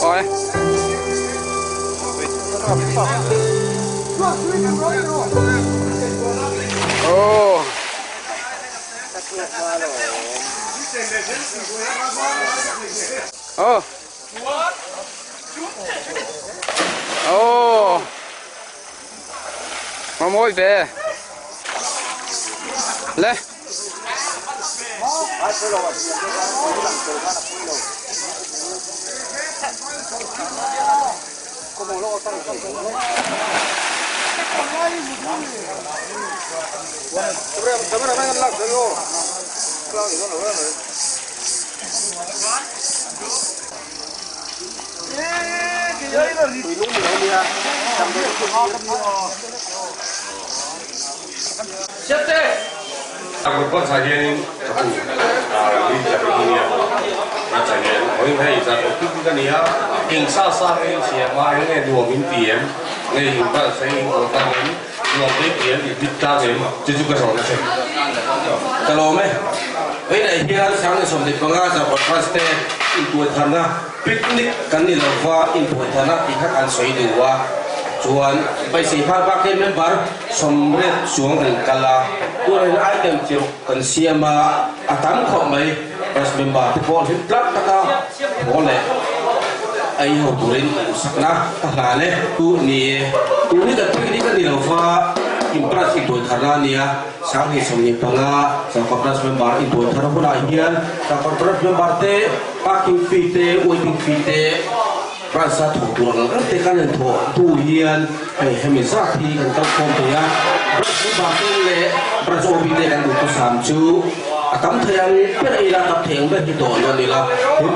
Rồi. Ồ. Ồ. Ồ. Mà môi về. Lên. Con sai nhiên đi chợ đi nha, mà chạy nhiên hồi nay giờ tôi cứ cái này hình sao cái gì mà nghe đùa miếng tiền, nghe hình ta sẽ người ta muốn đùa cái tiền thì biết ta thì chứ cái gì nữa chứ. Kalau mấy, cái này hiện sáng nay xong thì con ngã ra podcast in tuổi thân á, picnic cái này là va in tuổi thân á thì các anh xoay đủ à. Chuan bây giờ phát bác cái member xong rồi xuống thành cala tôi là item chiều cần xem mà tám không mấy bác member thì có phim lắc ta có lẽ ai học tụi lên sắc na ta này tu ni cái cái này là pha impress in tuổi thằng này sáng nay xong ni panga sang conference member in tuổi thằng cũng là hiền sang conference member te parking fee te waiting fee te rasa thủ tuang te kan yang tho tu hian hemi za thi kan kal khom te ya ba te le brazo bi te kan du sam chu atam thayang pe ai la tap theng be ki don ni la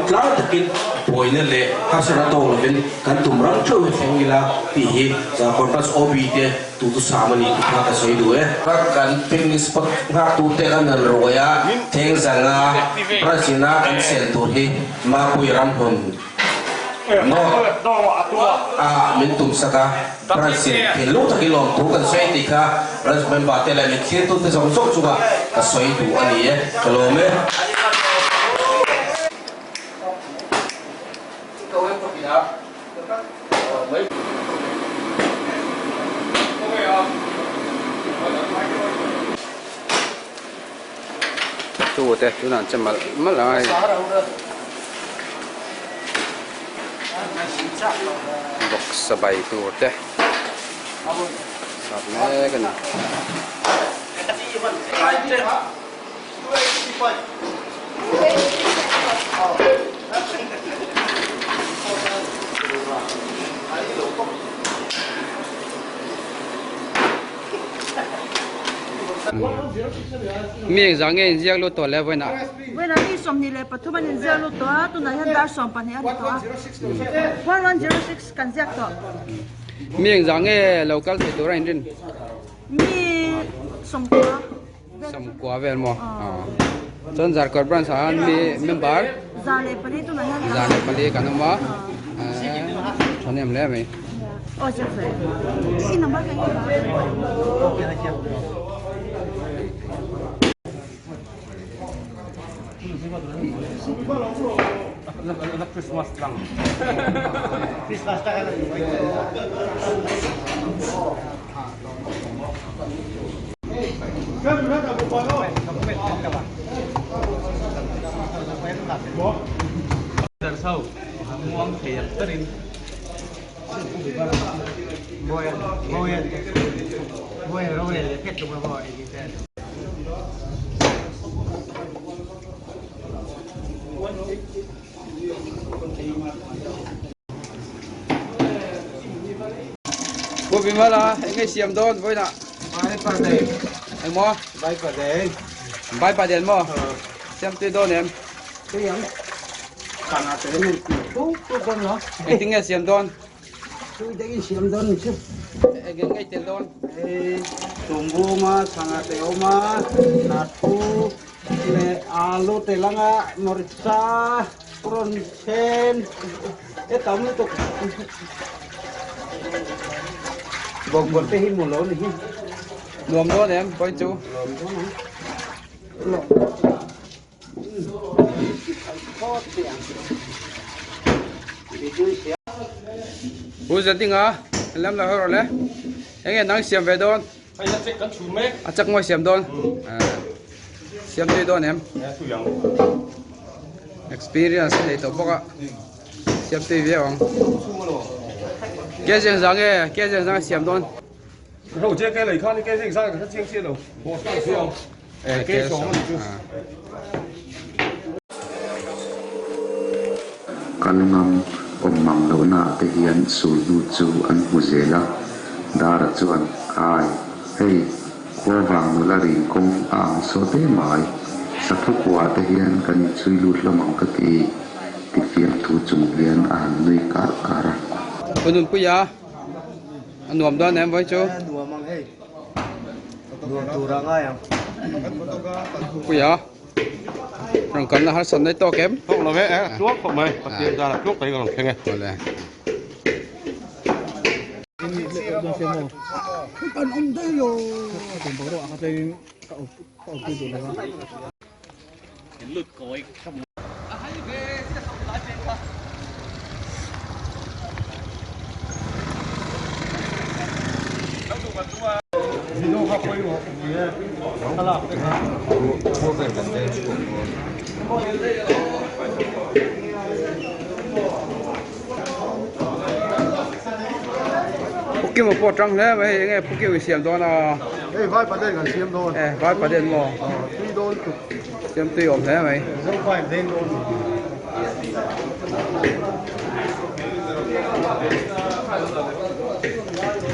tla takin poine le hasara to lovin kan tum rang chu fengila ti hi za conference obi te tu samani ka ka soi du kan picnic spot nga tu te kan ro ya theng zanga prasina kan sel tu hi ma pui ram hon no min tum saka prasin thelu takilom thu kan sei ti kha ras ben ba te la mi khir tu te som sok chuba ka soi tu ani e kalome tu te tu nan chama malai box sabay tu te sab ne kan miếng giang nghe giang lu to le vậy na vậy là đi xóm này là bắt thua mình giang lu to tu này hiện tại xóm pan này to 1106 kan giang to miếng giang nghe local thì tôi rành trên mi xóm qua về mà chân giả cột brand sản mi member giang này pan tu này giang này pan cái nó cho nên em lấy mày oh chắc vậy xin number cái Anak Christmas lang. Christmas lang lang. Kan berada di bawah. Kampung apa? Dari sau, muang kayak terin. Boy, pet tu boy gitu. bố bị mất là ngay xiêm đôn với nè Bye birthday. anh mua Bye birthday. bay ba đèn mua xem tôi đôn em Cái gì? Kana tới mình tú con nó. anh tính nghe xiêm đôn Tôi thấy xiêm đơn chứ. anh ngay tiền đôn Tunggu ma, sangat ma, natu, le alu telanga, merica, ronsen, tamu tu. Bông bông teh himu lo ni. luồng đôn em coi chú Ủa giờ tiếng à làm là rồi đấy anh em đang xem về đón hay là chắc cắn chú mét à chắc ngồi xem đón xem đi đón em experience này tổ bốc ạ xem TV không cái gì rằng xem đón đầu tiên cái này khăn cái gì sang cái chiên chiên đâu một cái siêu cái số kan ngam mang lo na te hian sul du chu an hu zela dara chuan ai hei ko wang nu la rin kong ang so te mai sa thu kwa te hian kan chui lut lamang ka ti fiam thu chung hian an nui kar kara punun puya anuam don em với chú puya rằng cần là hát sân đấy to kém không là vẽ chuốc không mày bắt tiền ra là chuốc đấy còn khen nghe Kan om tayo. Tempo ro ako tayo kaupo na ba. Lut ko ay kam. Sino ka po yo? Hala. Pukki một bộ trăng đấy vậy nghe Pukki bị xiêm đó là Vai pa den kan siam don. vai phải đến mò Tuy don tu. xiêm tuy ổn thế vậy Không phải den don.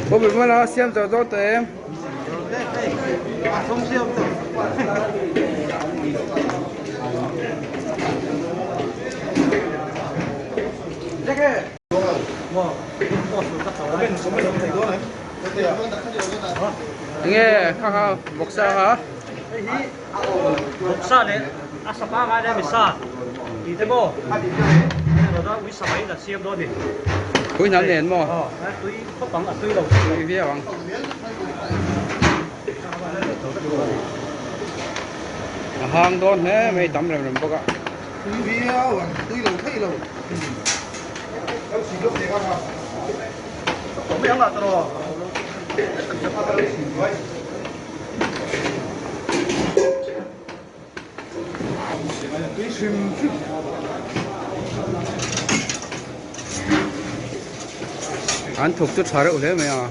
bố bị mất nó xiêm cho tốt tới em Không siam tu. nghe khang khang bọc sa hả Sa le asa pa nga na misa ite mo ano da wi samay da siam do ni cuối năm nền mò na tui ko pang a tui lo tuy vía bằng hàng đón thế mấy tấm làm bốc ạ Tuy bia, tuy lâu thấy lâu. Đâu chỉ lúc này không à? Không biết là tao. ăn thuộc chút xả rượu thế mày à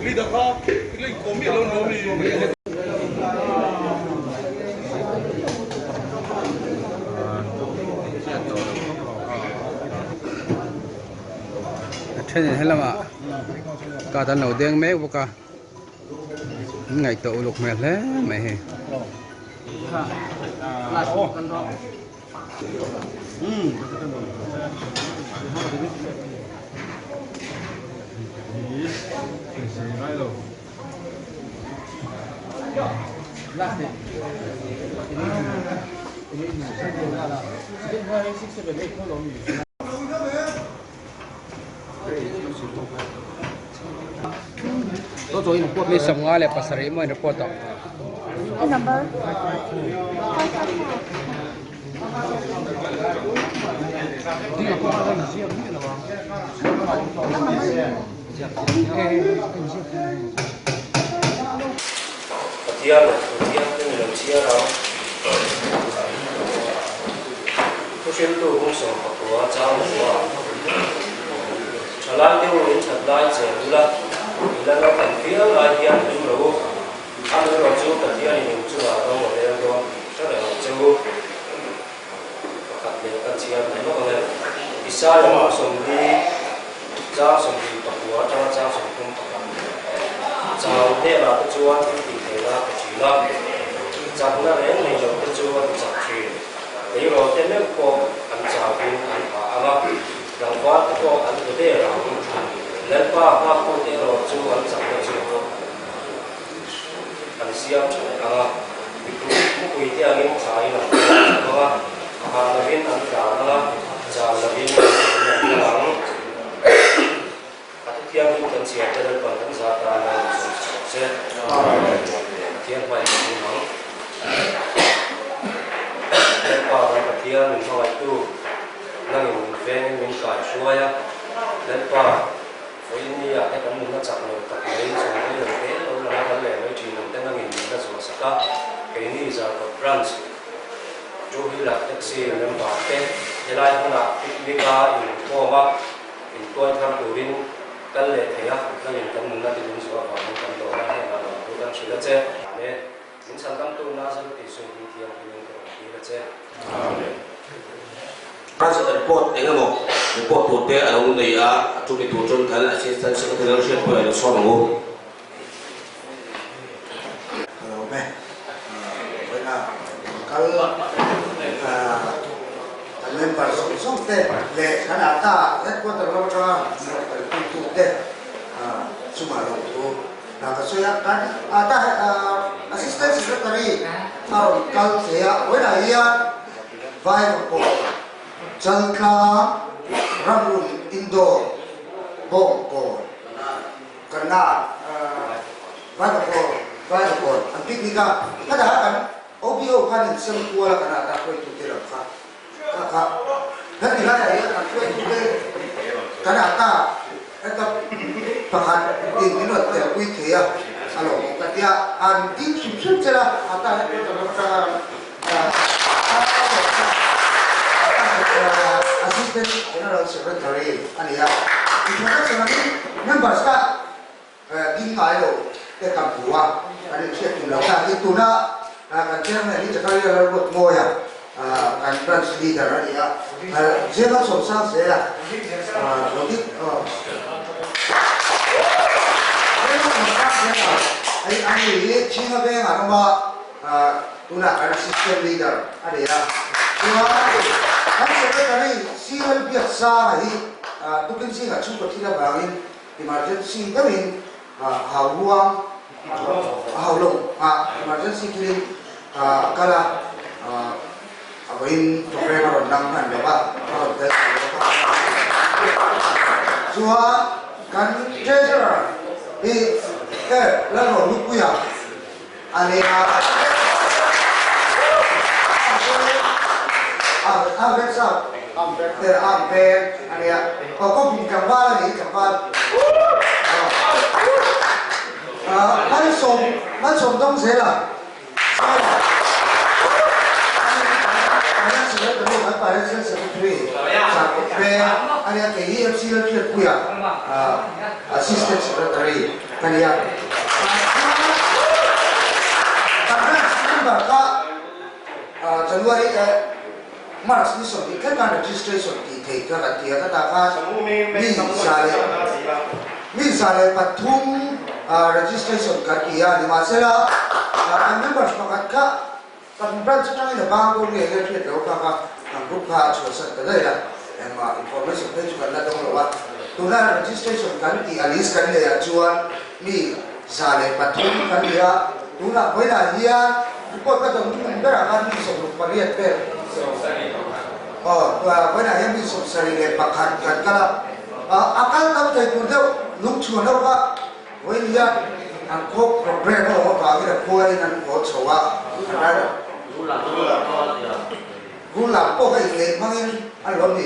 đi được không cái có miệng luôn rồi thế này hay lắm ạ cả tận đầu tiên mấy bốc à ngày tụ lục mệt thế mày mi som nga le pasari mo report to Number? Dia cái người chia đó, tôi xem tôi cũng sống học của cháu của, cho làm điều này thật đại diện là nó cần phía lại dia những đồ, ăn những đồ chú cần dia những chú là đâu mà đây đâu, cho nên chú đặc biệt cần chia này nó còn là bisa là sống đi, cháu sống đi học của cháu sống không học, cháu thế là chú ăn thì thế là chỉ làจากนั้นเองในยกตัวจุดจากที่ในโลกที่ไม่พออันจากเป็นอันว่าอะไรหลังว่าตัวอันตัวเดียวเราเล่นป้าป้าพูดในโลกจุดอันจากตัวจุดอันเสียอะไรมุกวิทยาเรื่องสายนะเพราะว่าหากเราเป็นอันกลางอะไรจากเราเป็นหลังอาทิตย์ที่ยังอยู่กันเสียใจ dan pangkat zata dan se tiang pai ni mang pa kan tiang min thawai tu nang in veng min kai suaya dan pa oi ni ya kan mun na chak no tak nei so ni le te lo la kan le mai thi nam te nang in na so saka ke ni za ko branch jo hi la taxi nam ba te helai hona ni ka in ko ma in toy tham tu rin kan le thea nang in kan mun na ti dun so ba mun kan to na he na lo kan chila che ne in san kam tu na sa ti so ni tiang ni ko ti la che amen President Port engamo report tu te ang nei a tu mi tu chon kan assistant secretary chef ko ai so ngo hello me với là cái member som te le kana ta headquarter lo cha tu te cuma lo tu na ka so ya kan ata assistant secretary harun kal se ya với là ya vai ko Jalka Ramrun Indo Bongko Karena Vadapor ang piknika kada kan obio kan sem kuala kana ta ko itu tidak ka ka hati raya ya kan ko itu kana ta eta pahat di minut ya kui thea alo katia an tin sum cela ata itu Assistant General Secretary ania international members ka ging ayo te kampua ani chef ni la itu na kan chairman ni cakap dia lalu moya kan branch leader ania jela somsa saya logik ai ani chinga be aroma tuna kan system leader ania kan secretary civil biasa ni tukin sih nggak cukup tidak bangin emergency kami hawuang hawlong emergency kini kala apain program rendang kan bapak Suha kan treasurer di lalu lupa ya alena Ambek sah, ambek, ania, kau bin kembal ni kembal. Man som dong saya. Ania sudah dulu kan pada saya secretary. Sampai ania KFC lagi punya assistant secretary. Ania. Karena mereka Januari Mars ni so di kan registration di thei ka dia ka ta ka min sale pathum registration ka dia ni masela members pakat ka kan branch tang ni bang ko ni le thei do ka group ka chu sa ta dai la information page ka la dong lo wa tu na registration kan ti alis kan le ya chuan mi sale pathum ka dia tu na boi la dia report ka dong ni bera kan ni so pariat per với lại em đi sụp sari để bạc hạt gần cả là akal tao thấy cũng đâu lúc chuồn đâu cả với lý anh có program đó vào cái là cô ấy anh có sầu à gu làm cô hay để mang anh lo đi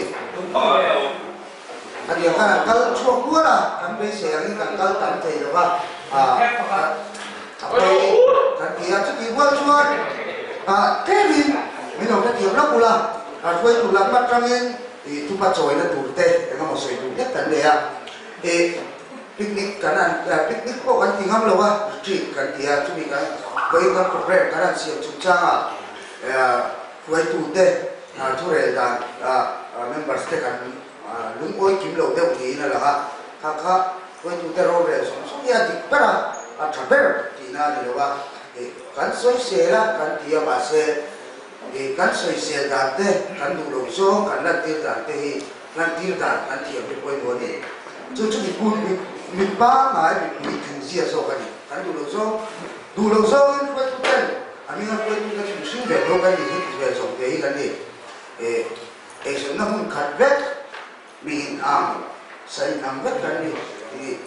anh yang kan akal chua quá là anh bây giờ anh akal tạm thấy được không kan dia tu kiwan chuan Kevin mình nói cái tiếng đó cũng là quay tụ làm bắt trăng yên thì chúng ta chọi là tụ tê để mà một số tụ nhất tận đấy thì picnic cái này picnic có cái tiếng ham lâu à chỉ cái thì chúng mình cái với cái program cái này siêu chúng ta quay tụ tê chú rể là members tê cái lúng ôi kiếm lâu đều thì là ha quay tụ tê rồi rể sống ya thì bắt à chả biết thì na thì đâu à kan soi se la kan tia ba se kan soi se da te kan du lo so kan la tir da te hi lan tir da kan tia pe poi mo ni chu chu mi pa mai mi tin sia so kan du lo so ni pa tu ten ami na poi tu ka chu de lo kan ni he so ke hi kan ni so na hun khat vet mi am sai nam vet kan ni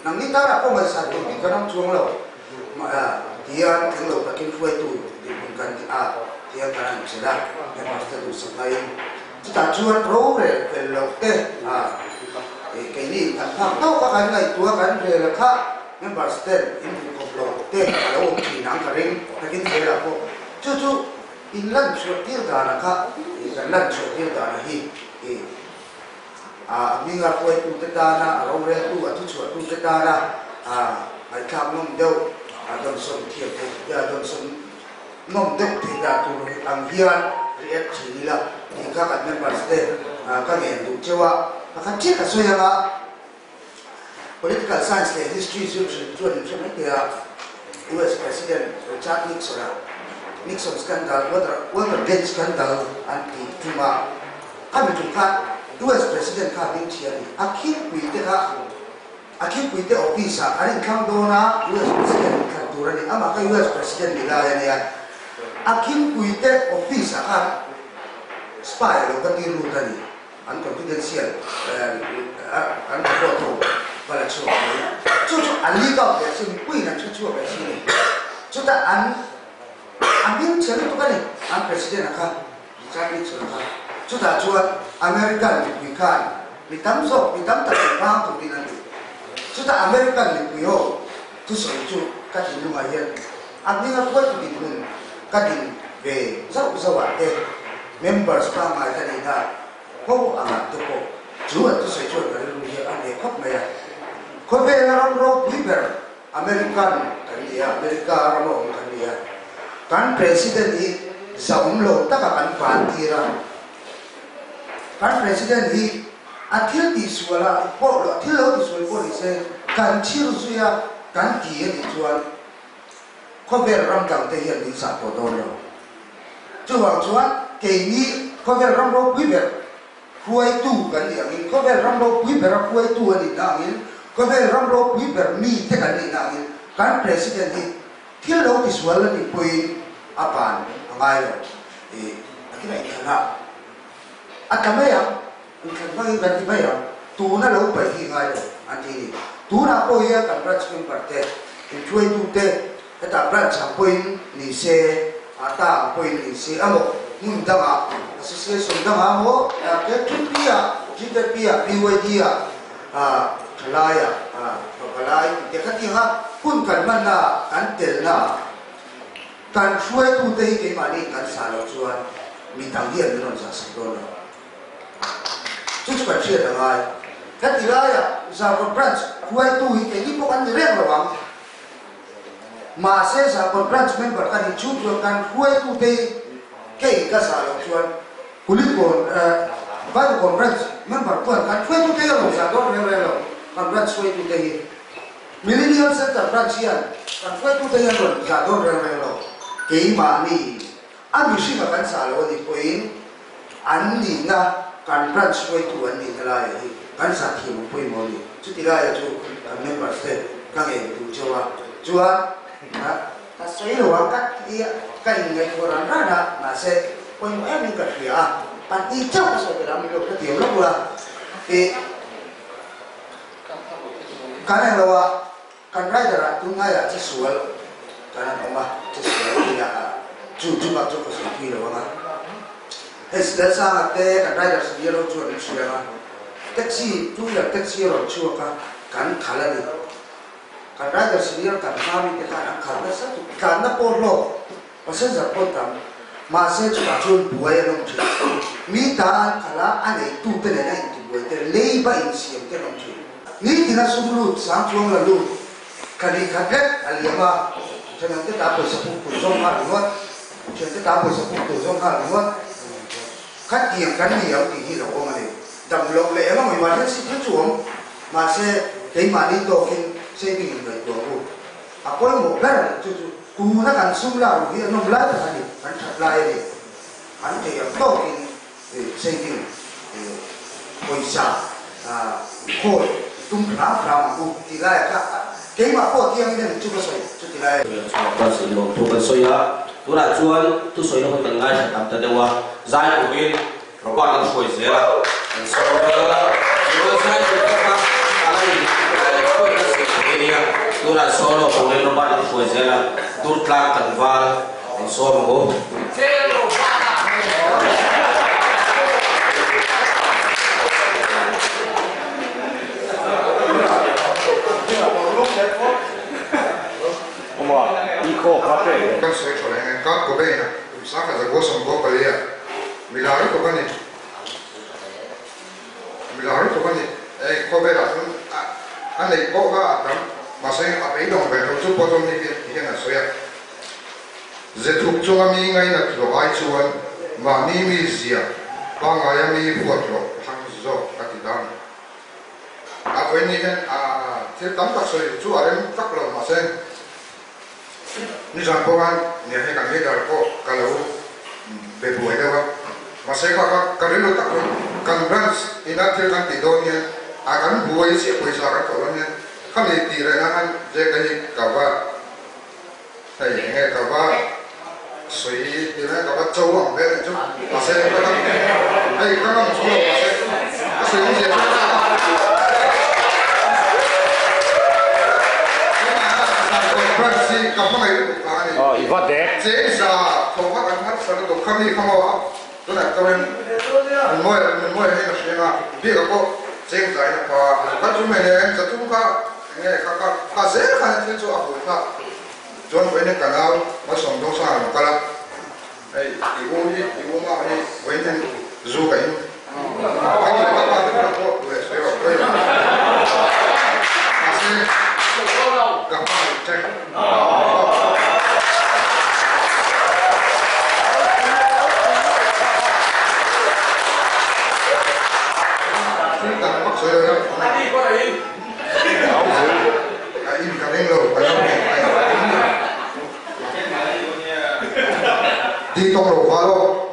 nang ni ta ra ko ma sa tu ni ka nam chuang lo ma dia thing lo ka kin fuai tu di mun kan ki a dia ka ran se da ya master tu sa mai chu ta chuan pro re pe lo te cái này thằng thằng đâu có cái này tua cái về là khác nhưng mà stem in một cột lò tên là ông chỉ nắng cả đêm ta kinh tế là cô chú in lần chuột tiêu đà là khác in lần chuột tiêu đà là hi mình là quay tu tết đà na ông re tu tu chuột tu tết đà na ai tham nông đâu đồng xuân thiệp thì đồng xuân nông đâu thì đã tu ăn hiền riết chỉ là thì các anh em stem các em tu chơi Akan cek soya political science le history jual US President Richard Nixon scandal Watergate scandal anti cuma kami juga US President kami ciari akhir kuite office arin kam dona US President kantor ni ama ka US President nilaya niya akhir kuite office kan spy lo katiru tadi unconfidential photo wala chu illegal ya chu pui na chu ba si chu ta amin chen to kani president aka Richard Nixon aka chu ta chu American republican mitam ta ba to dinan chu ta American republican tu so chu ka tin ma yen amin ga ko tu din ka din be za wa members pa ma ka ni da ko amat to ko chú tu sai chu ka lu ye an de khop me ya ko be ram ro liber American kan dia America ram kan dia kan president hi zaum lo ta ka kan pan tira kan president hi athil ti suala ko lo athil lo ti sual ko ni se kan chiru su ya kan ti ni chuan ko be ram dang te hian ni sa ko do lo chu wang chuan ke ni ko be ram ro liber kuai tu kan dia ngin ko ber ramlo pui ber kuai tu ani dangin ko ber ramlo pui ber mi te kan ni dangin kan president ni thil lo ti swal ni pui apan angai lo akina ikana akamaya kan bang kan ti baya tu na lo pa hi ngai lo anti ni tu na ko ya kan rach kin parte in chui tu te ta rach cha pui ni se ata pui ni se amo mun dama association dama mo ke tripia jitapia BYD khalaya khalai de khatinga kun kan manna kan telna kan shue tu te ke mani kan salo chuan mi tang hian non sa sakdo chu ka chia da ngai katilaya za ko branch shue tu ke ni ko kan re rawang ma se sa ko branch member kan chu kan shue tu te ke ka sa lo chuan kulit kon ba ko branch member ko kan shue tu te lo sa do re lo kan branch shue tu te millennial center branch yan kan shue tu te lo sa do re lo ke ma ni ami shi kan sa lo ni poin an ni na kan branch shue tu an ni la ya kan sa thi mo poin mo ni chu ti la ya chu kan member se ka ge tu chawa chuan ta sai lo ka dia kai ngai ko ran ra da na se ko mo em ka dia pan ti chau ka so da mi lo ka ti lo la e kana lo wa kan ra da tu ngai ya chi sual kana ko ma chi sual ya chu ba chu ko so ki lo ma es da sa te kan ra da si lo chu ni chu ya taxi tu ya taxi ro chu ka kan khala ni kan rider senior kan kami ke kan karena satu karena polo pasal zapon tam masih cuma cun buaya nong cun minta kala ane tu tene na itu buaya tene leba insiam tene nong cun ni tina sumulu sampuang lalu kali kaget aliyama jangan kita apa sepuluh zong hal luat jangan kita apa sepuluh zong hal luat kan tiang kan ni yang tinggi loh orang ni dam lok le emang memang si cuam masih dari mana tokin saving ngai to ko apoi mo ber chu ku na kan sum la ru hi no bla ta ni kan thla ye an te ya to ki saving poisa ko tum ra ma ku ti la ka ke ma ko ti ang ni chu ko soi chu ti la ta si no tu kan soi ya tu ra chuan tu soi no kan ngai sa tam ta dewa zai ko bin ro kwa kan soi se la so la sai ko ka ala ni Turan solo boleh nomor itu aja turtlak tanval solo. Kan saya kalau yang kau kau bena, misalkan saya gosong kau pelia, milari kau bani, kau bena tu, ane kau kan, masanya apa itu orang bena tu potong ni dia nak soya. Zetuk tu kami ingai nak tu, ai cuan, mani mizia, bangai kami buat lo, hangzo katidan. Aku ini kan, cerita tak soya tu, ada tak lo masanya. Ni sampoan ni hanya kami dah kalau bebuai dah, masih kalau lu tak kan brans ingat kan tidurnya akan buai siapa isyarat kalaunya kami tirai kan jadi kawa, saya kawa, sui tirai kawa cowok ber itu masih kan, kan semua masih ni siapa si kampung itu bukan. Oh, ibarat deh. Saya thong kan kan satu tu kami kamu tu nak tahu menmoy ini maksudnya dia kau saya apa kan cuma ni satu muka ni kakak kasih kan itu aku tak John ini kanal masuk dong sana kalau ibu mah ini ini zoo kan ini apa tu boleh saya masih gampang cek. Di tông đầu qua đâu?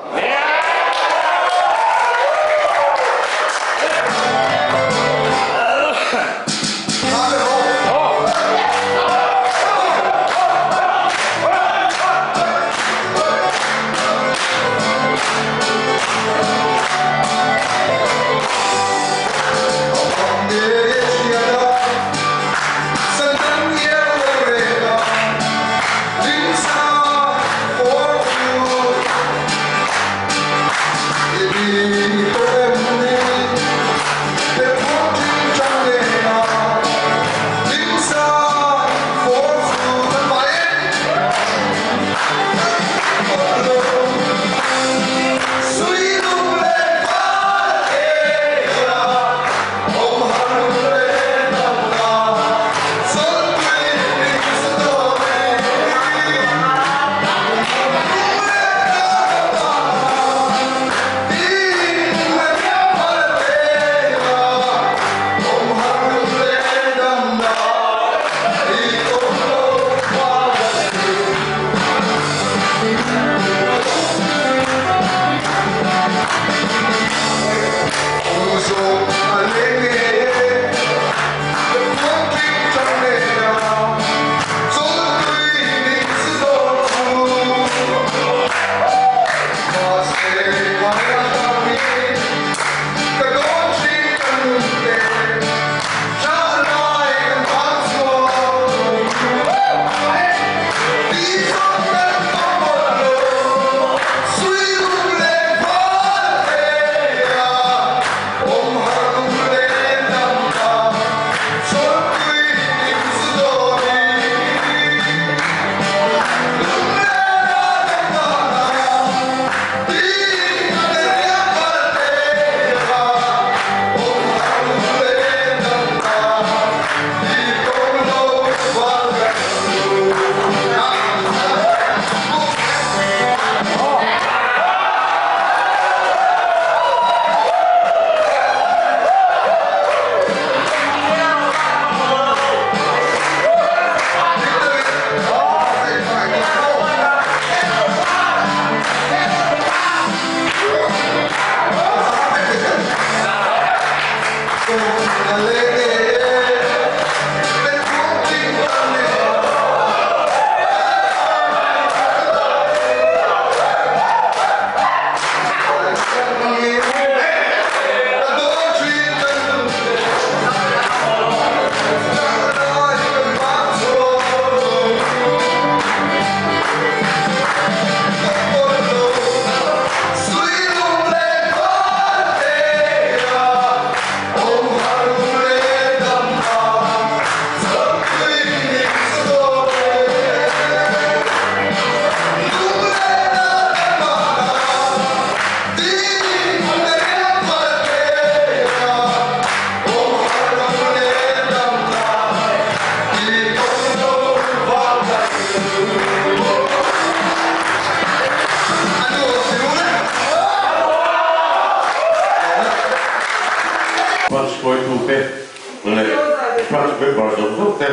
member of the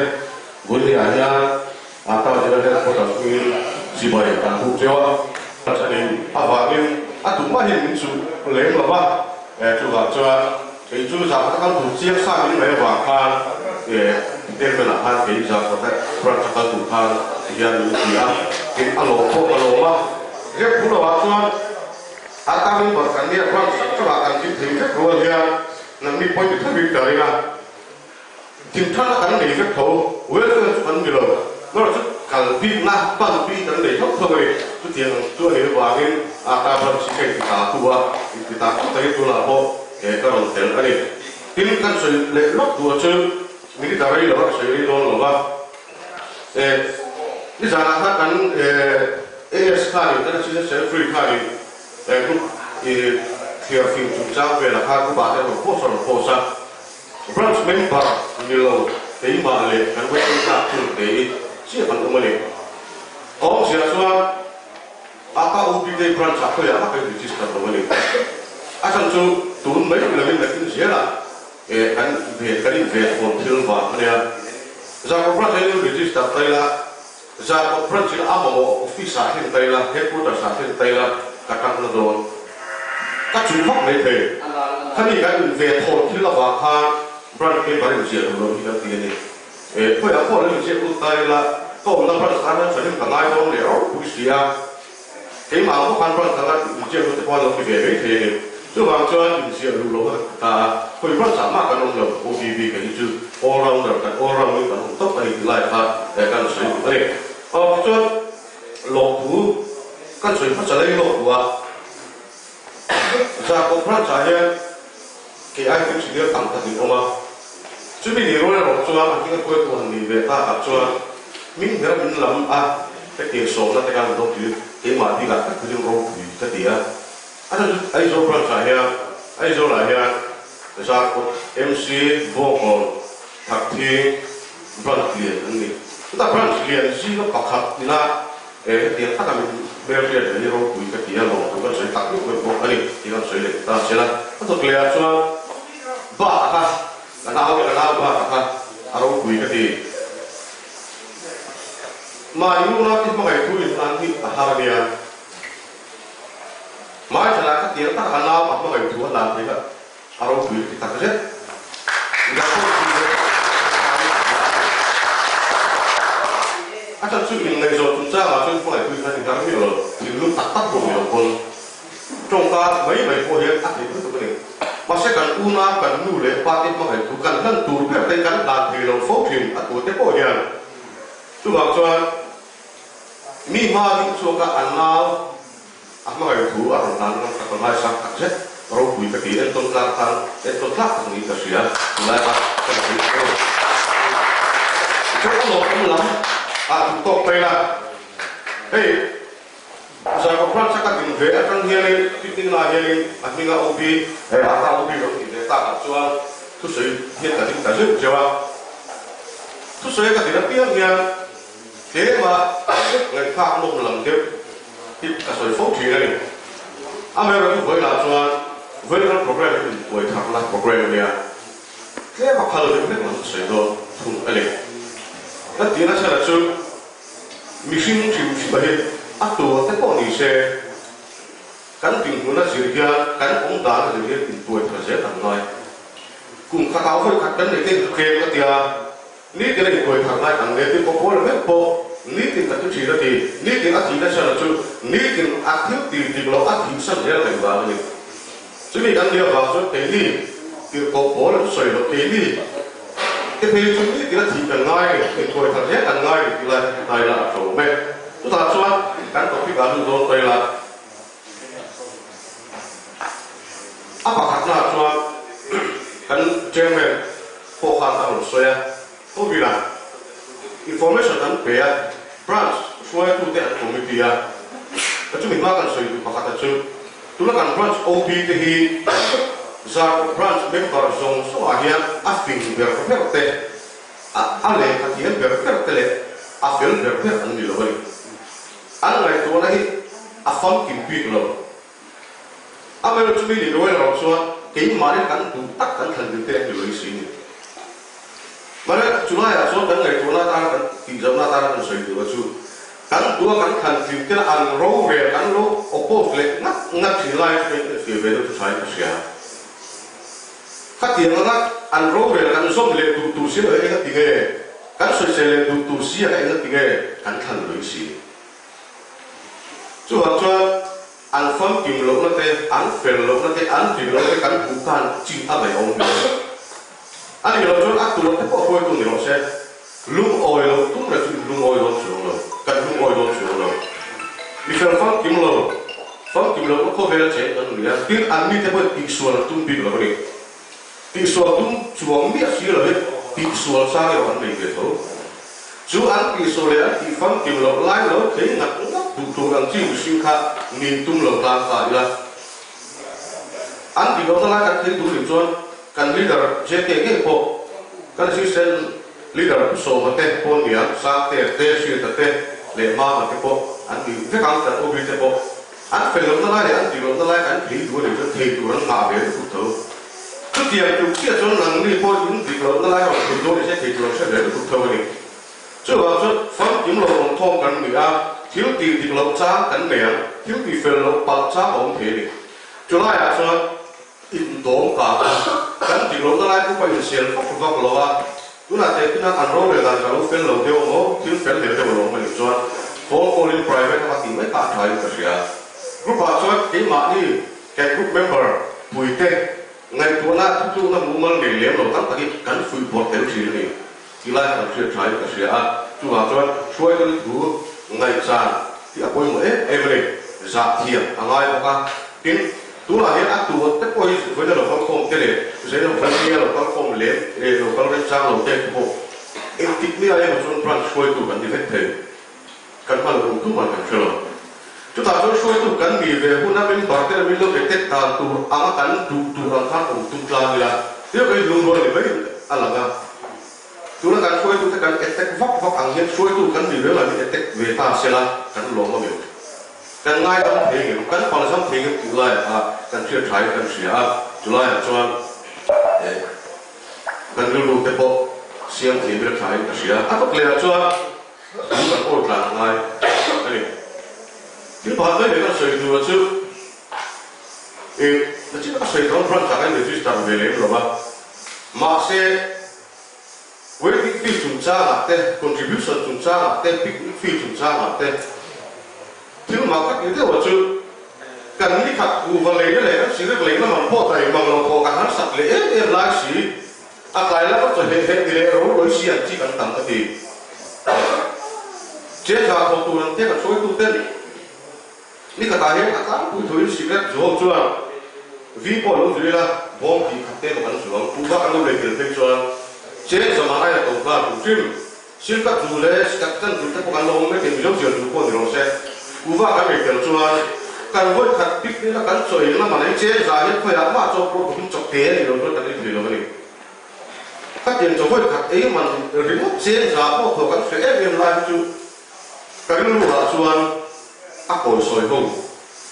Guli Anya, atau jalan kota Kuil, Sibai, dan Jawa, jadi awalnya, atuh mahin minsu, lem laba, juga itu zaman kan tujuh sahaja ini bahkan, dia menahan dia zaman perangkat Tuhan, dia aloma, dia pulau waktu, atau ini bahkan dia perangkat akan kita keluar dia, nanti poin itu lebih tim thắng là cái này rất thấu, với cái phần nhiều nó là rất cần pin na bằng pin cái này không thôi, chút tiền chút này vào cái ta vẫn chỉ cái ta tua, ta thấy tua là bộ cái còn tiền cái này, tin căn sự lệ lót tua chứ, mình đi tới đây là sự đi đâu là đi ra là các căn AS card thì nó chỉ sẽ free card thì phim chụp trang về là các bạn sẽ được post ra branch member Milo thấy mà lệ cái quay ra từ cái chia phần của mình ông sẽ cho aka ubi cái branch apa ya aka register của mình asan chú tụi mấy người mình là cái gì là cái về phòng thương và cái này ra cái branch này register đây là ra cái branch là amo office hiện đây là headquarters hiện đây là các căn rồi các chủ pháp này thì cái này cái về phòng thương là và branch cái bảo hiểm xã hội nó hiện tiền này, bây giờ có những cái ưu đãi là có một branch khác nó sẽ thêm cả ngày hôm để bút xia, cái mà có quan branch khác những cái ưu đãi nó về cái thế này, chứ bằng cho những cái ưu đãi cái branch khác mà cái nó là OBB cái chữ all rounder cái top này lại cái sử dụng này, cho lộc thú cái sử dụng phải lấy lộc thú ra có branch khác cái ai cũng chỉ được tăng thành công mà chứ bây giờ rồi là cho anh cái quay của anh về ta gặp cho mình nhớ mình làm cái tiền số nó cái làm đâu chứ cái mà đi gặp cái chuyện rồi cái tiền ai rồi branch này ai rồi là ya ra có MC vocal thật thì branch liền anh đi ta branch liền gì nó bạc hạt thì là tiền ta mình bây giờ để rồi cái tiền rồi cái sự tặng cái bộ anh đi thì nó sẽ để ta sẽ là nó thuộc liền cho ba ha nào ba ha aro kui cái gì mà yêu nó thì mọi người thui anh thì hà bia mà chỉ là cái tiếng ta ăn nào mà mọi người thui làm thế cả aro kui thì ta cái gì acan suy mình này rồi chúng ta là chúng phải thui thành cái gì rồi thì lúc tắt của mình còn trong ta mấy cô hiện ác thì cứ cái này mà sẽ cần una cần nụ lệ ba tiết mà phải tu cần nâng tu biết tên cần đàn thì lòng phốt phim à tu tiết bộ hiện chú bảo cho mi ma đi cho các anh nào à mà phải tu à rồi đàn nó các con mai sang các chết rồi bùi cái gì em tôn lạc thằng em tôn lạc thằng gì cả xía lại bắt cái gì chỗ nó cũng lắm à tu tốt đây là hey giờ có branch các cái về ở trong here này tin là here này anh mình là OP ta OP rồi thì ta gặp cho thu sĩ hiện tại chúng ta rất nhiều thu sĩ cái gì đó biết nha thế mà người khác luôn làm tiếp thì cả số phóng trí này anh em là với là cho với cái program này với thằng là program này thế mà kalau được biết là sẽ đó thùng cái này cái tiếng nó sẽ là cho mission chỉ bảo atu te ko ni se kan ting hu na zir ya kan ong da na zir tin tuai thar se tan noi kum kha kau hoi khat kan ne te khe ka tia ni ke ne tuai thar nai kan ne te ko ko le po ni tin ka tu chi la ti ni tin a ti na sa la chu ni tin a thiu ti ti lo a thi sa le la ba ni chu ni kan dia ba so te ni ti ko po la soi lo te ni cái phê chu ni ti la ti kan ngai ke tuai thar se kan ngai ti la nai la so me chúng ta cho cán bộ phi báo luôn đây là áp đặt là cho cán chairman phó khán giả một số không vì là information cán về branch số tu tiện committee à chúng mình mang cái sự áp đặt cho chúng ta cán branch OP thì ra branch member zone số ahian afin về cái phép anh lấy cái gì về phép tệ afin về phép anh đi rồi anh này tôi này phong kim pi rồi anh mới chuẩn bị đi rồi là số cái mà để cắn tụ tắc cắn thành được tiền rồi xí mana cuma ya so kan ngai tuna ta kan ti jam na ta kan soi tu chu kan tua kan kan ti te an ro ve kan lo opo le ngak ti lai fe ve tu sai ka sia ka ti nga an ro ve kan som le tu si le ka ti ge kan soi se le tu si ka ka ti ge kan kan lo si chu ha cho an fam kim lo na te an fel lo na te an ti lo te kan ku kan chi a bai ong anh hiểu rồi, anh tụi nó có phơi tụi nó sẽ lung oi lo, tụi nó chỉ lung oi lo xuống rồi, cần lung oi lo xuống rồi. Vì sao phong kim lo nó có vẻ chế cái này, tiếng anh đi theo tiếng xuân tụi bị lo rồi, tiếng xuân tụi chuông biết gì rồi, tiếng xuân sao cái vấn đề cái thôi. Chú anh tiếng xuân này, tiếng phong kim lo lại lo, thấy ngặt tụi anh chịu siêu khá, nhìn tụi lo làm phải là, anh tiếng lo lại cái thấy tụi nó kan leader JKG po kan assistant leader so mate po niya sa te shi te le ma mate po an di ve kan ta obi te po an felom na lai an di lo na lai kan thi du le te thi du ran ma be ku to ku ti ai tu ki chon nang ni po yun di lo na lai ho du le se thi du se le ku to ni chu wa chu fam kim lo ong thong kan ni a thiếu ti di lo cha kan ne thiếu ti fel lo pa cha ong the ni chu lai a so in dong ka kan ti lo na lai ku pa yin sel fok lo wa tu na te pina an ro le dan ka lo fel lo de mo tin fel le de lo ma ni chuan ko in private ka ti mai ka thai ka sia group a chuan ke ma ni ke group member pui te ngai tu na tu na mu mal le le lo tan ta ki kan fui bot te si ni ti lai ka sia thai ka sia tu a chuan chuai ka tu ngai cha ti a poi mo e me za thia angai ka tin tu là hiện ác tu tất cả với nó là không thế này, rồi nó phân chia là không lấy, rồi không lên trang đầu tiên của em thích như ai mà chọn branch xuôi tu cần đi hết thế, cần phải là tu mà cần chơi chúng ta chọn xuôi tu cần gì về hôm nay mình bảo thế là mình lo cái tết ta tu, ama cần tu làm khác cùng tu làm gì là, nếu cái dùng rồi thì mấy anh làm sao, chúng ta cần xuôi tu cần cái tết vóc ăn hết xuôi tu cần gì về là cái tết về ta sẽ là cần lo mà mình kan ngai tam thei nge kan pal sam thei nge tu lai a kan thia thai kan sia tu lai chuan kan lu te po siam thei bir thai ka sia a ko le chuan kan ko tla ngai ani tin pa mai le ka soi tu chu na chi ka soi don pran ta kan register ve le lo ba ma se we big fee chung cha la te contribution chung cha la te big fee chung cha la te thiếu mà các cái điều chứ cần đi khắc cụ và lấy cái này nó chỉ được lấy nó bằng phô thầy bằng lòng phô cả hắn sạch lấy em lại xí lại là có thể hết thì lấy rồi đối xí chỉ cần tầm cái gì chế ra thầu tu năng thế là số tu tên đi cả tài hết cả cụ thối xí cái chỗ chưa vì bỏ lỡ rồi là bom thì khắc tên của hắn xuống cụ các anh lấy tiền phê cho chế giờ mà ai là tổng ca cụ chim xin các dù lệ các chân cụ các anh lông mấy tiền bị lốc tiền cụ con thì nó sẽ cú va cái việc kiểu chuan cần với khát tích là cần soi là mà lấy chế ra hết phải làm mà cho pro cũng chọc thế thì rồi cần đi thử rồi các tiền cho với khát ấy mà remote chế ra có thể cần phải em lại chứ cái lúc là chuan áp hồi soi không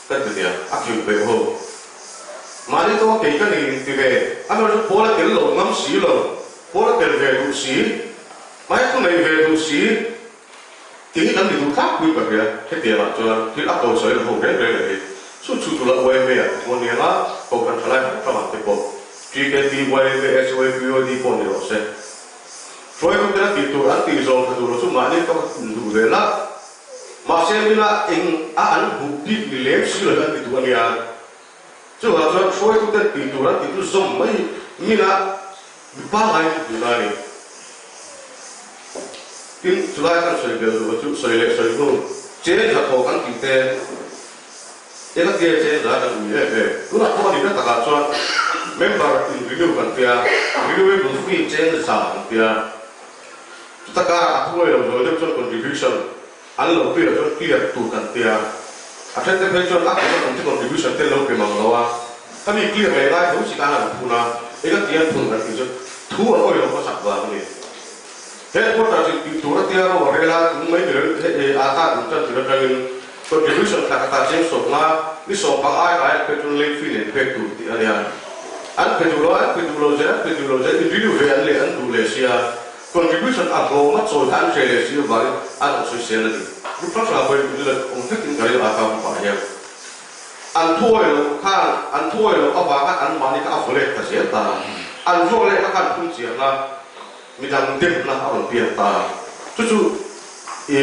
cái gì à áp dụng về không mà đi to cái này thì về anh nói bố là cái lồng ngắm xí lồng bố là cái về đủ xí mấy cái này về đủ xí thì cái gì cũng khác quý cả kìa cái tiền là cho cái áp đầu sợi là hồng đến đây này số chủ tụ là quay về một年là cầu cần phải làm các bạn tiếp tục chỉ cái đi quay về SOA VOD phone này rồi sẽ rồi cũng cái là tụ ăn tụ rồi tụ số mà nên có đủ về là mà xem như là anh hụt đi lấy xí là cái tụ anh à chứ là cho rồi cũng cái tụ ăn tụ giống mấy như là ba ngày tụ này tin July kan soi bel tu chu soi le soi nu che ja tho kan ki te e la tie che ja kan ni e ku na ko ni ta ka chuan member in renew kan pia renewable fee che sa kan pia ta ka a thu lo lo de chuan contribution an lo pia chuan clear tu kan pia a then te pe chuan a ko contribution te lo pe mang lo wa ta mi clear le lai thu si ka na thu na e ka tie thu kan ki chu thu a ko lo ko sak wa ni thế có là gì chủ đầu tư họ đây là cũng mấy người ta cũng chân từ cái contribution là ta xem số là cái số bằng ai petrol lên phi lên petrol thì anh petrol rồi thì video về anh lấy anh đủ lấy xia contribution a go ma so tan che le si ba a no so se le ni pa sa ba ni le on te tin ga le a ka pa ya an thua lo khan an thua lo a ba ka an ma ni ka fu le ka se ta an thua le ka kan phun chi na mi dang dem na a on pia ta chu e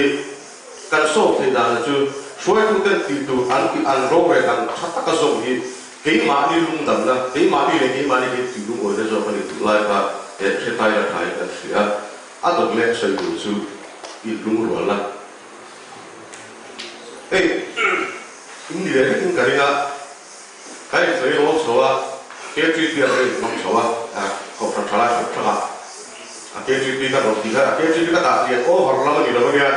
kan so te da chu suai tu ten ti tu an ro we kan thata ka so hi ke ma ni lung dam na ke ma ni le ke ma ni ke ti lu o de so pa ni tu lai pa e che tai la thai ka sia a do le so yu chu i lung ro la ei in ni le kin ka ri na kai so yo so a ke ti ti a ri no so a ko fra thala thala a ke ti ti ka ro ti ka ke ti ka ta ti ko har la ni lo ya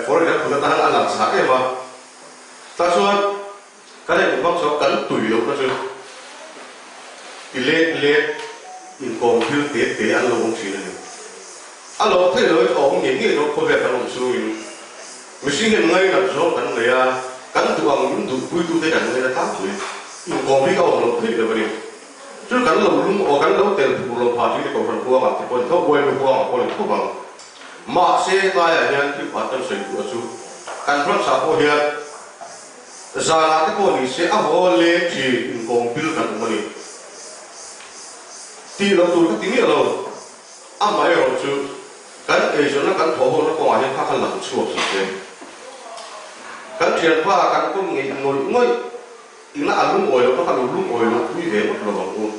for example ta han ala sa ke ma ta so cái này cũng không so cắn tùy đâu nó chứ thì lên in còn thiếu tế ăn lâu không chỉ là ăn lâu thế rồi ông những nó có vẻ là ông xui mình xin nhận ngay là số cắn người cắn tụ ông những tụ vui tụ thế cắn người là tám tuổi in còn biết ông lâu thế rồi vậy chứ cắn lâu luôn ở cắn lâu tiền tụ lâu phá chứ còn phần cua mà thì còn thâu quay được cua mà còn thâu bằng mà xe ngay là nhân thì phát tâm sinh của chú cắn phần sao có hiện giờ là cái con này sẽ áp dụng lên chỉ công pil kan mani ti lo tu cái tiếng lo am mai rồi chứ kan ấy cho nó kan thổ nó có ai khác kan làm chua gì kan chuyện qua kan cũng nghe ngồi ina alum oil nó kan alum oil nó quý về một lần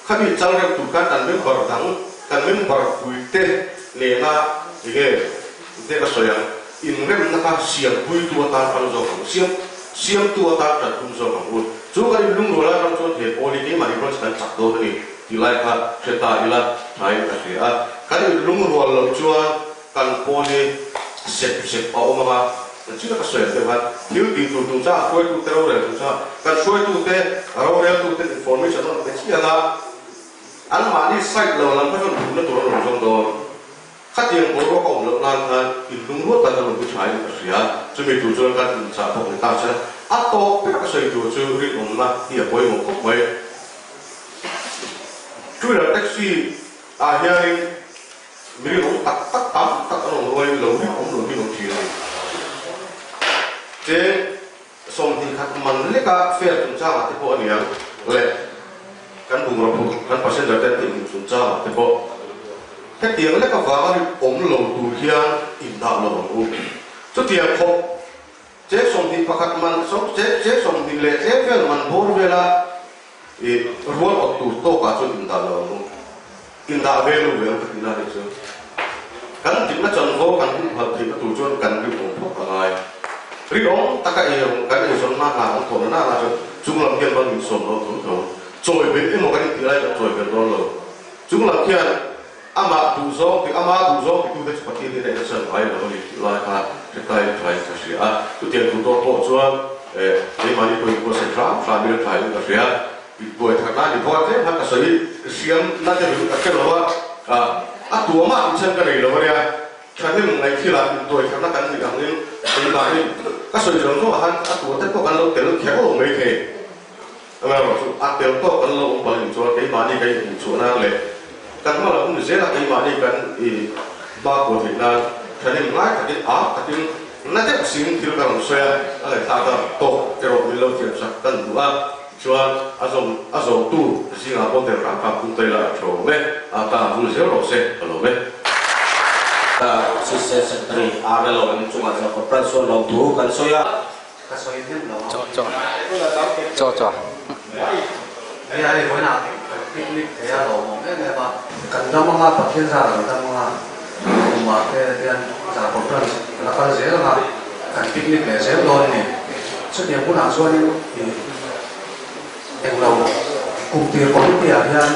khi bị trăng ra tu kan tan bên bờ thắng kan bên bờ quý tê nè na cái tê cái sợi in rem nó ka xiang quý tu ta kan zo xiang siam tua ta trật tung sâu bằng luôn chú cái lung đồ la trong chỗ thì ô đi cái mà đi con sẽ chặt đồ cái thì lại cả sẽ ta đi là thay cái gì cái lung đồ la chúa cần ô đi xếp ao mà chứ cái sợi thế mà nếu đi tung ra quay tung theo rồi tung ra cần quay tung thế rồi rồi tung thế information nó cái gì là anh mà đi sai lầm làm cái chuyện nó tụi nó trong đó khách tiền của nó còn lượng lan hơn thì đúng lúc ta đang bị trái cái gì cho mình chủ trương cái tình trạng của người ta sẽ áp to cái sự chủ trương riêng của nó thì với một khúc mấy chú là taxi hiện mình cũng tắt nó rồi lâu đi cũng chỉ này thế xong thì khách mình lấy cả phê chúng ta mà thì bộ này lệ căn bùng rồi căn phát sinh ra tên thì chúng ta thì bộ cái tiếng lấy cả vàng đi ống lầu tù hiền in đạo lầu bằng chút tiền không chế xong thì phát mình xong chế xong thì lệ chế phê mình bốn về là ruột ở tù to cả chút in đạo lầu in đạo về luôn về cái nào đấy chứ căn chính là chân vô căn hợp thì tù chuyên căn cái ống thuốc ở ngoài rí ống ta cái này xong na là ống thổ na là chúng làm kiên bằng mình xong nó thổ rồi bên một cái tiếng này rồi bên đó lầu chúng làm kiên ama tu zo thì tu det pati ni để sơn phải là đi lại cả cái tay phải cái gì tu tiền tu to to cho cái mà đi coi sẽ ra biết phải cái gì bị bồi thằng nào đi thôi thế hắn cái gì xiêm nóจะรู้cái đó tu mà chân cái này là vậy cho nên ngày khi làm tôi thằng nó cần gì làm nên cái đó cái sự giống như hắn tu thế có cái lâu tiền kéo lồng mấy thế mà tiền to cái lâu bao nhiêu cho cái mà đi cái chỗ nào lệ kan malah pun saya nak terima ni kan bagus Vietnam jadi mulai tadi tadi nanti sing kira kan saya ada tak to terus milo tiap saktan dua cuan azom tu Singapore terangkat pun telah coba atau pun saya rasa kalau Sisi sekretari ada loh cuma saya koperasi loh tu kan saya cho cái này với nào picnic thế là đồ một cái này mà cần cho mà tập thiên gia là mà cái giả cổ phần là con dễ là cần picnic để dễ luôn này xuất hiện cũng nào xuân thì em đầu cùng tiền có tiền hơn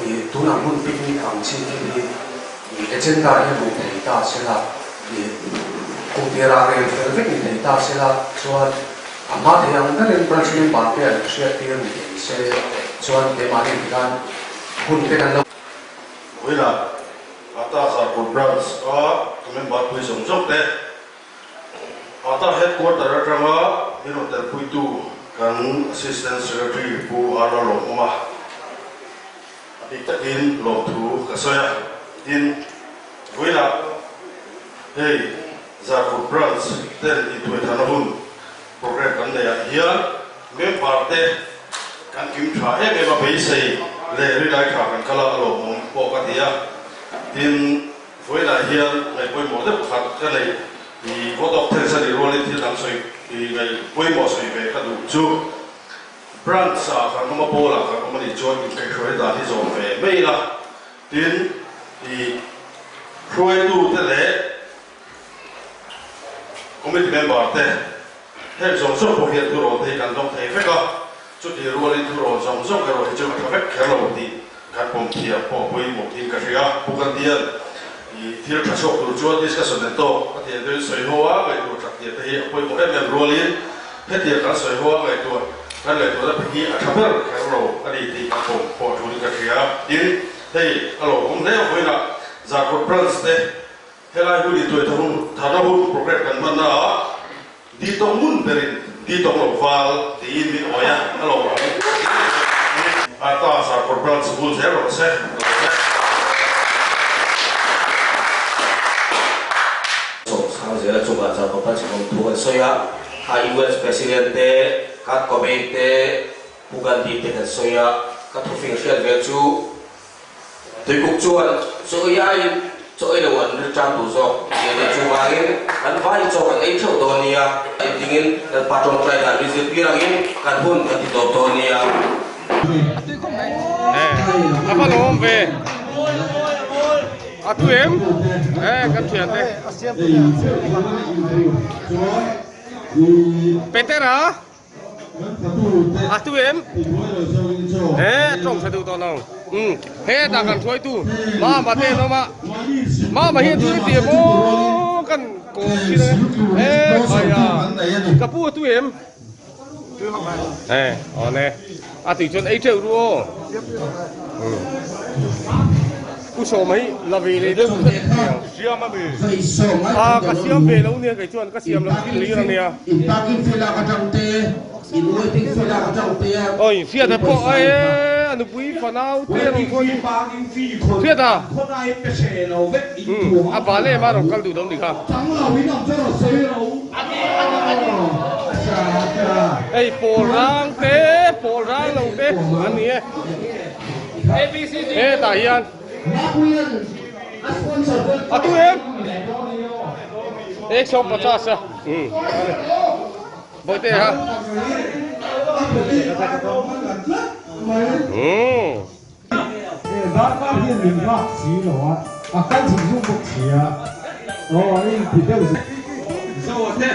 thì tú làm luôn picnic hàng chi thì cái trên đài như một thầy ta sẽ là thì cùng tiền là cái việc thầy ta sẽ là cho amma thì ông đã lên branch bảo cái sẽ tiền sẽ chuan te mani kan hun te kan lo wila ata sa ko branch kamen bat pui som jok te ata headquarter atanga hino ter pui tu kan assistant secretary pu ara lo ma ati ta in lo thu ka soya in với là hey giờ cuộc branch tên thì tuổi thằng hun program cái này hiện mấy part thế kan kim tra em mà bây giờ lệ rồi lại khá kan kala alo mong bộ cái gì à tin với là hiện ngày cuối mùa rất phát cái này thì có đọc thêm sẽ đi rồi thì làm soi thì ngày cuối mùa soi về cái đủ chú branch à kan mà bộ là kan mà đi join cái khởi đã đi rồi về mấy là tin thì khởi đủ thế lệ committee member thế hết dòng dòng của hiện rồi thì kan đọc thấy phải không chút thì rồi thì rồi dòng dòng cái rồi thì chúng ta phải kéo lâu thì kan bom thì bỏ quay một thiên cái gì à bukan dia thì cái số của chúng ta discussion này to cái thì soi hoa cái đồ trắc thì thì quay một em rồi liền hết thì cái soi hoa cái đồ cái này đồ là phải à thằng nào cái rồi cái gì thì bom bỏ chúng cái gì à thì alo cũng thế vậy là giờ có branch đấy thế là tôi đi tuổi thằng nào program kan mana di tong mun dari di tong lokal di ini oya alo atau asal corporate school zero se so sang zera coba za corporate school tu soya ha US presidente kat komite bukan di te soya kat official vechu tôi cũng chuan soya cho ai lawan trang tu so ye chu wangin kan vai cho kan ai thau to nia tingin patron trai da visit pirangin kan hun kan ti to nia apa lom về tu em kan chuyện thế Petera tu em trong sai tu to nào he ta kan thoi tu ma thế nó mà hiện tu tiền bố kan cổ chi đấy phải à kapu tu em nè từ chân ấy triệu đua cú số mấy là vì này được xiêm mà bị cái xiêm về lâu nè cái chuyện cái xiêm là cái lý là nè ôi phía thật bộ ấy anh quý phần nào tiền thôi phía à bà này mà nó cần đủ đông đi không ấy bộ rang lâu thế anh nhỉ tại hiện tu em 150 với thế hả đã phát hiện mình bác sĩ rồi căn chỉnh dung bác sĩ anh thì đều rồi thế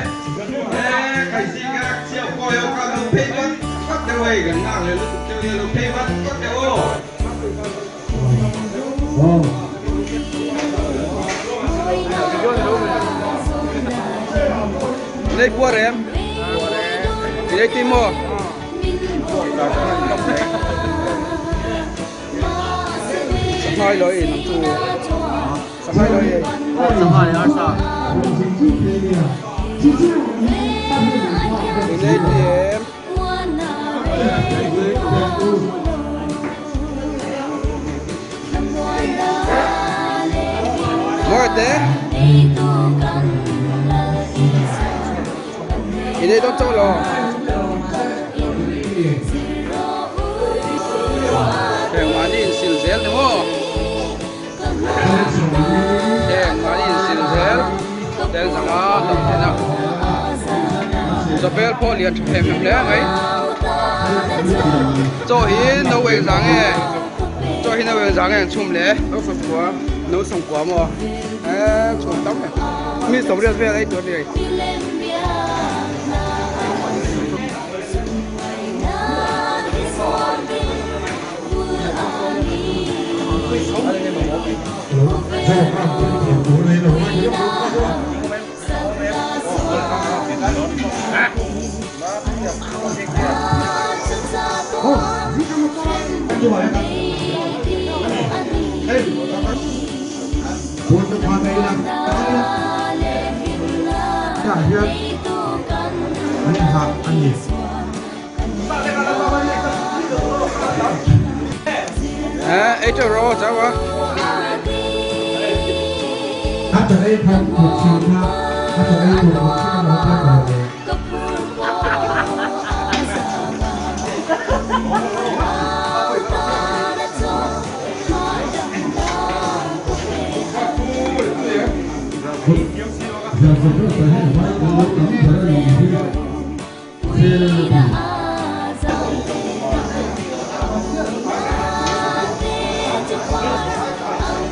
cái gì cái chiều coi ông các ông phê vẫn các đều ấy gần nàoเลยchơi là phê vẫn các đều đây qua rồi em thì đây tìm mua hai loại nằm chu hai loại hai sao thì đây thì em ngồi thế thì đây đó cho lo để mà đi xin dễ đúng không để mà đi xin dễ để rằng là làm thế nào cho bé po liền chụp hình lẽ ấy cho hi nấu về sáng ấy cho hi nấu về sáng ấy chụp lẽ nấu xong quá mà chụp tóc này mi sống được về ấyตัวnày ấy cho rồi sao quá จะได้ทำถูกชิมครับถ้าจะได้ถูกชิมเราได้เลย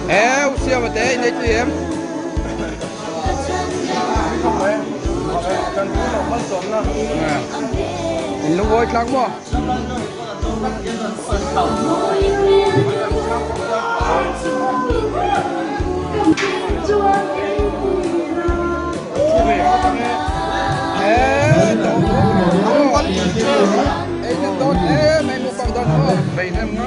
Eo siêu mà té đây tụi em. Mình lúc ngồi lắm mà. Mày một bằng đòn thôi, vậy em ngó.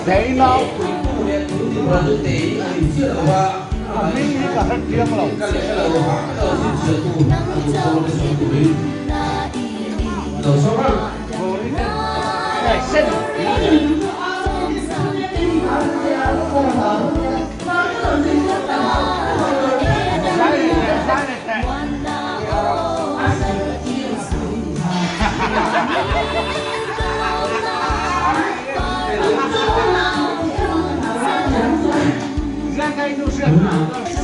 Đấy nó mình cả rất riêng lòng Hãy subscribe cho kênh Ghiền Mì Gõ để không bỏ lỡ những video hấp dẫn.